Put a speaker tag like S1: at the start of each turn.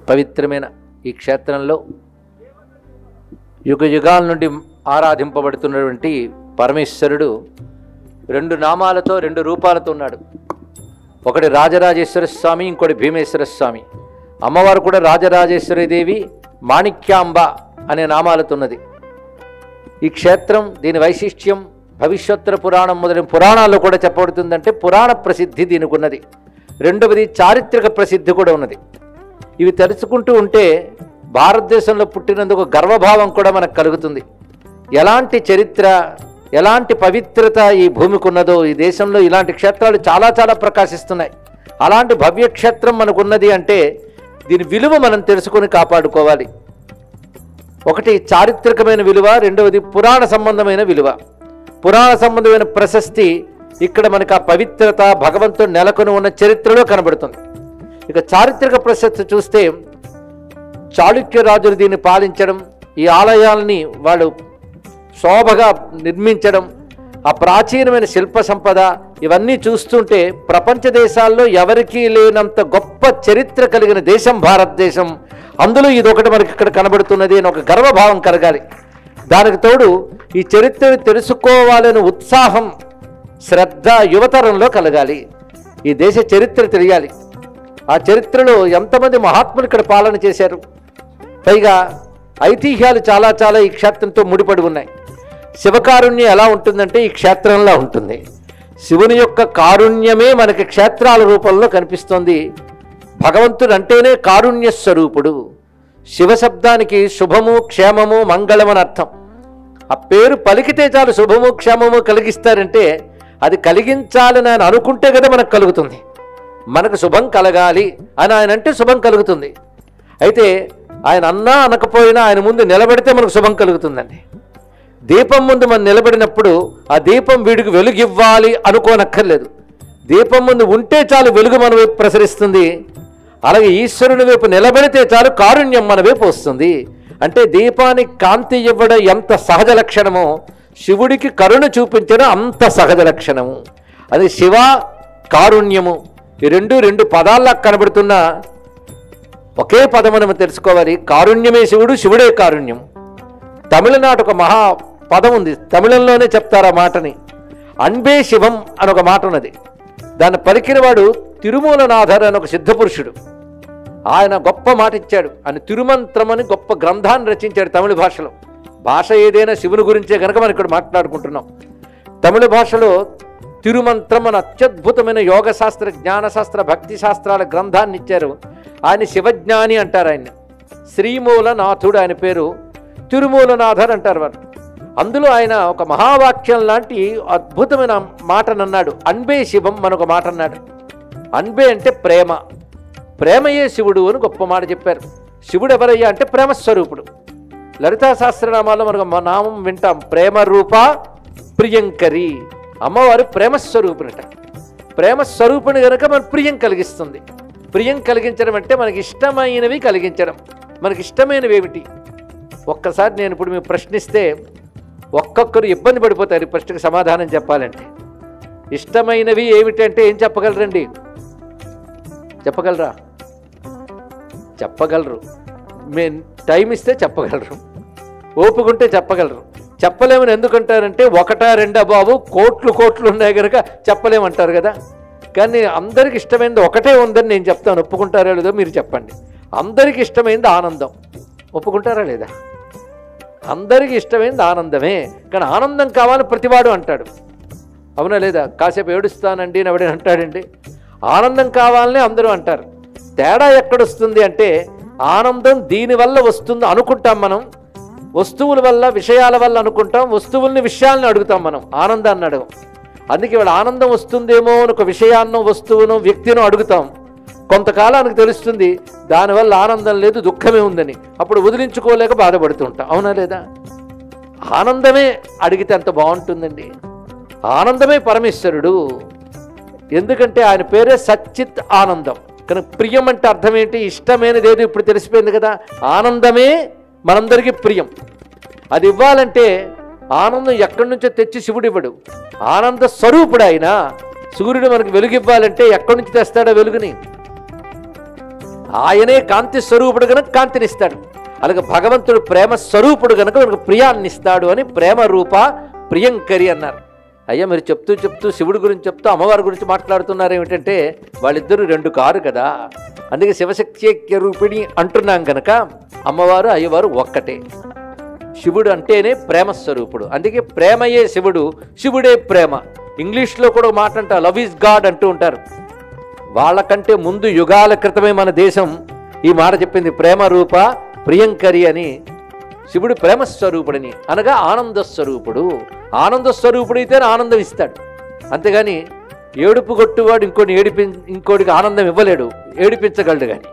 S1: పవిత్రమైన ఈ క్షేత్రంలో యుగ యుగాల నుండి ఆరాధింపబడుతున్నటువంటి పరమేశ్వరుడు రెండు నామాలతో రెండు రూపాలతో ఉన్నాడు. ఒకటి రాజరాజేశ్వర స్వామి, ఇంకోటి భీమేశ్వర స్వామి. అమ్మవారు కూడా రాజరాజేశ్వరీదేవి, మాణిక్యాంబ అనే నామాలతో ఉన్నది. ఈ క్షేత్రం, దీని వైశిష్ట్యం భవిష్యోత్తర పురాణం మొదలైన పురాణాల్లో కూడా చెప్పబడుతుందంటే పురాణ ప్రసిద్ధి దీనికి ఉన్నది. రెండవది చారిత్రక ప్రసిద్ధి కూడా ఉన్నది. ఇవి తెలుసుకుంటూ ఉంటే భారతదేశంలో పుట్టినందుకు గర్వభావం కూడా మనకు కలుగుతుంది. ఎలాంటి చరిత్ర, ఎలాంటి పవిత్రత ఈ భూమికి ఉన్నదో, ఈ దేశంలో ఇలాంటి క్షేత్రాలు చాలా చాలా ప్రకాశిస్తున్నాయి. అలాంటి భవ్యక్షేత్రం మనకున్నది అంటే దీని విలువ మనం తెలుసుకొని కాపాడుకోవాలి. ఒకటి చారిత్రకమైన విలువ, రెండవది పురాణ సంబంధమైన విలువ. పురాణ సంబంధమైన ప్రశస్తి ఇక్కడ మనకు ఆ పవిత్రత భగవంతుడు నెలకొని ఉన్న చరిత్రలో కనబడుతుంది. ఇక చారిత్రక ప్రశస్తి చూస్తే చాళుక్య రాజులు దీన్ని పాలించడం, ఈ ఆలయాల్ని వాళ్ళు శోభగా నిర్మించడం, ఆ ప్రాచీనమైన శిల్ప సంపద ఇవన్నీ చూస్తుంటే ప్రపంచ దేశాల్లో ఎవరికీ లేనంత గొప్ప చరిత్ర కలిగిన దేశం భారతదేశం. అందులో ఇదొకటి మనకి ఇక్కడ కనబడుతున్నది అని ఒక గర్వభావం కలగాలి. దానికి తోడు ఈ చరిత్రను తెలుసుకోవాలని ఉత్సాహం, శ్రద్ధ యువతరంలో కలగాలి. ఈ దేశ చరిత్ర తెలియాలి. ఆ చరిత్రలో ఎంతమంది మహాత్ములు ఇక్కడ పాలన చేశారు. పైగా ఐతిహ్యాలు చాలా చాలా ఈ క్షేత్రంతో ముడిపడి ఉన్నాయి. శివకారుణ్యం ఎలా ఉంటుందంటే ఈ క్షేత్రంలో ఉంటుంది. శివుని యొక్క కారుణ్యమే మనకి క్షేత్రాల రూపంలో కనిపిస్తోంది. భగవంతుడు అంటేనే కారుణ్య స్వరూపుడు. శివశబ్దానికి శుభము, క్షేమము, మంగళం అని అర్థం. ఆ పేరు పలికితే చాలు శుభము క్షేమము కలిగిస్తారంటే అది కలిగించాలని ఆయన అనుకుంటే కదా మనకు కలుగుతుంది. మనకు శుభం కలగాలి అని ఆయన అంటే శుభం కలుగుతుంది. అయితే ఆయన అన్నా అనకపోయినా ఆయన ముందు నిలబెడితే మనకు శుభం కలుగుతుందండి. దీపం ముందు మనం నిలబడినప్పుడు ఆ దీపం వీడికి వెలుగు ఇవ్వాలి అనుకోనక్కర్లేదు. దీపం ముందు ఉంటే చాలు వెలుగు మన వైపు ప్రసరిస్తుంది. అలాగే ఈశ్వరుని వైపు నిలబడితే చాలు కారుణ్యం మన వైపు వస్తుంది. అంటే దీపానికి కాంతి ఇవ్వడం ఎంత సహజ లక్షణమో శివుడికి కరుణ చూపించడం అంత సహజ లక్షణము. అది శివ కారుణ్యము, ఈ రెండు పదాల్లా కనబడుతున్న ఒకే పదం మనం తెలుసుకోవాలి. కారుణ్యమే శివుడు, శివుడే కారుణ్యం. తమిళనాడు ఒక మహా పదం ఉంది, తమిళంలోనే చెప్తారు ఆ మాటని. అన్బే శివం అని ఒక మాట ఉన్నది. దాన్ని పలికినవాడు తిరుమూలనాథర్ అని ఒక సిద్ధపురుషుడు. ఆయన గొప్ప మాట ఇచ్చాడు. ఆయన తిరుమంత్రం అని గొప్ప గ్రంథాన్ని రచించాడు తమిళ భాషలో. భాష ఏదైనా శివుని గురించే కనుక మనం ఇక్కడ మాట్లాడుకుంటున్నాం. తమిళ భాషలో తిరుమంత్రం అని అత్యద్భుతమైన యోగశాస్త్ర, జ్ఞానశాస్త్ర, భక్తి శాస్త్రాల గ్రంథాన్ని ఇచ్చారు. ఆయన శివజ్ఞాని అంటారు. ఆయన శ్రీమూలనాథుడు ఆయన పేరు, తిరుమూలనాథర్ అంటారు వారు. అందులో ఆయన ఒక మహావాక్యం లాంటి అద్భుతమైన మాటనన్నాడు. అన్బే శివం మనొక మాట అన్నాడు. అన్బే అంటే ప్రేమ, ప్రేమయే శివుడు అని గొప్ప మాట చెప్పారు. శివుడు ఎవరయ్యా అంటే ప్రేమస్వరూపుడు. లలితా సహస్రనామాల్లో మనకు నామం వింటాం, ప్రేమ రూప ప్రియంకరి. అమ్మవారు ప్రేమస్వరూపునిట. ప్రేమస్వరూపుని కనుక మన ప్రియం కలిగిస్తుంది. ప్రియం కలిగించడం అంటే మనకి ఇష్టమైనవి కలిగించడం. మనకి ఇష్టమైనవి ఏమిటి? ఒక్కసారి నేను ఇప్పుడు మీరు ప్రశ్నిస్తే ఒక్కొక్కరు ఇబ్బంది పడిపోతారు ఈ ప్రశ్నకు సమాధానం చెప్పాలంటే. ఇష్టమైనవి ఏమిటంటే ఏం చెప్పగలరండి? చెప్పగలరా? చెప్పగలరు. మేము టైం ఇస్తే చెప్పగలరు, ఓపుకుంటే చెప్పగలరు. చెప్పలేమని ఎందుకంటారంటే ఒకటా రెండా బాబు, కోట్లు ఉన్నాయి కనుక చెప్పలేమంటారు కదా. కానీ అందరికి ఇష్టమైనది ఒకటే ఉందని నేను చెప్తాను. ఒప్పుకుంటారా లేదో మీరు చెప్పండి. అందరికి ఇష్టమైనది ఆనందం. ఒప్పుకుంటారా లేదా? అందరికి ఇష్టమైనది ఆనందమే. కానీ ఆనందం కావాలని ప్రతివాడు అంటాడు. అవునా లేదా? కాసేపు ఏడుస్తానండి అని ఎవడైనా అంటాడండి. ఆనందం కావాలని అందరూ అంటారు. తేడా ఎక్కడొస్తుంది అంటే ఆనందం దీనివల్ల వస్తుంది అనుకుంటాం మనం. వస్తువుల వల్ల, విషయాల వల్ల అనుకుంటాం. వస్తువుల్ని, విషయాలను అడుగుతాం మనం, ఆనందాన్ని అడగం. అందుకే వాడు ఆనందం వస్తుందేమో అని ఒక విషయాన్నో, వస్తువునో, వ్యక్తినో అడుగుతాం. కొంతకాలానికి తెలుస్తుంది దానివల్ల ఆనందం లేదు, దుఃఖమే ఉందని. అప్పుడు వదిలించుకోలేక బాధపడుతుంటాం. అవునా లేదా? ఆనందమే అడిగితే అంత బాగుంటుందండి. ఆనందమే పరమేశ్వరుడు. ఎందుకంటే ఆయన పేరే సచ్చిత్ ఆనందం. కానీ ప్రియం అంటే అర్థం ఏంటి? ఇష్టమైనదేదో ఇప్పుడు తెలిసిపోయింది కదా. ఆనందమే మనందరికీ ప్రియం. అది ఇవ్వాలంటే ఆనందం ఎక్కడి నుంచో తెచ్చి శివుడు ఇవ్వడు. ఆనంద స్వరూపుడు ఆయన. సూర్యుడు మనకు వెలుగు ఇవ్వాలంటే ఎక్కడి నుంచి తెస్తాడో వెలుగుని? ఆయనే కాంతి స్వరూపుడు కనుక కాంతినిస్తాడు. అలాగే భగవంతుడు ప్రేమ స్వరూపుడు కనుక మనకు ప్రియాన్నిస్తాడు అని ప్రేమ రూప ప్రియంకరి అన్నారు. అయ్యా మీరు చెప్తూ శివుడి గురించి చెప్తూ అమ్మవారి గురించి మాట్లాడుతున్నారు ఏమిటంటే వాళ్ళిద్దరూ రెండు కారు కదా, అందుకే శివశక్తి రూపిణి అంటున్నాం కనుక అమ్మవారు అయ్యవారు ఒక్కటే. శివుడు అంటేనే ప్రేమ స్వరూపుడు, అందుకే ప్రేమయే శివుడు, శివుడే ప్రేమ. ఇంగ్లీష్లో కూడా మాట అంట లవ్ ఈజ్ గాడ్ అంటూ ఉంటారు. వాళ్ళకంటే ముందు యుగాల క్రితమే మన దేశం ఈ మాట చెప్పింది, ప్రేమ రూప ప్రియంకరి అని. శివుడు ప్రేమ స్వరూపుడని అనగా ఆనంద స్వరూపుడు. ఆనంద స్వరూపుడైతే ఆనందం ఇస్తాడు, అంతేగాని ఏడుపు కొట్టువాడు ఇంకోటికి ఆనందం ఇవ్వలేడు, ఏడిపించగలడు కానీ.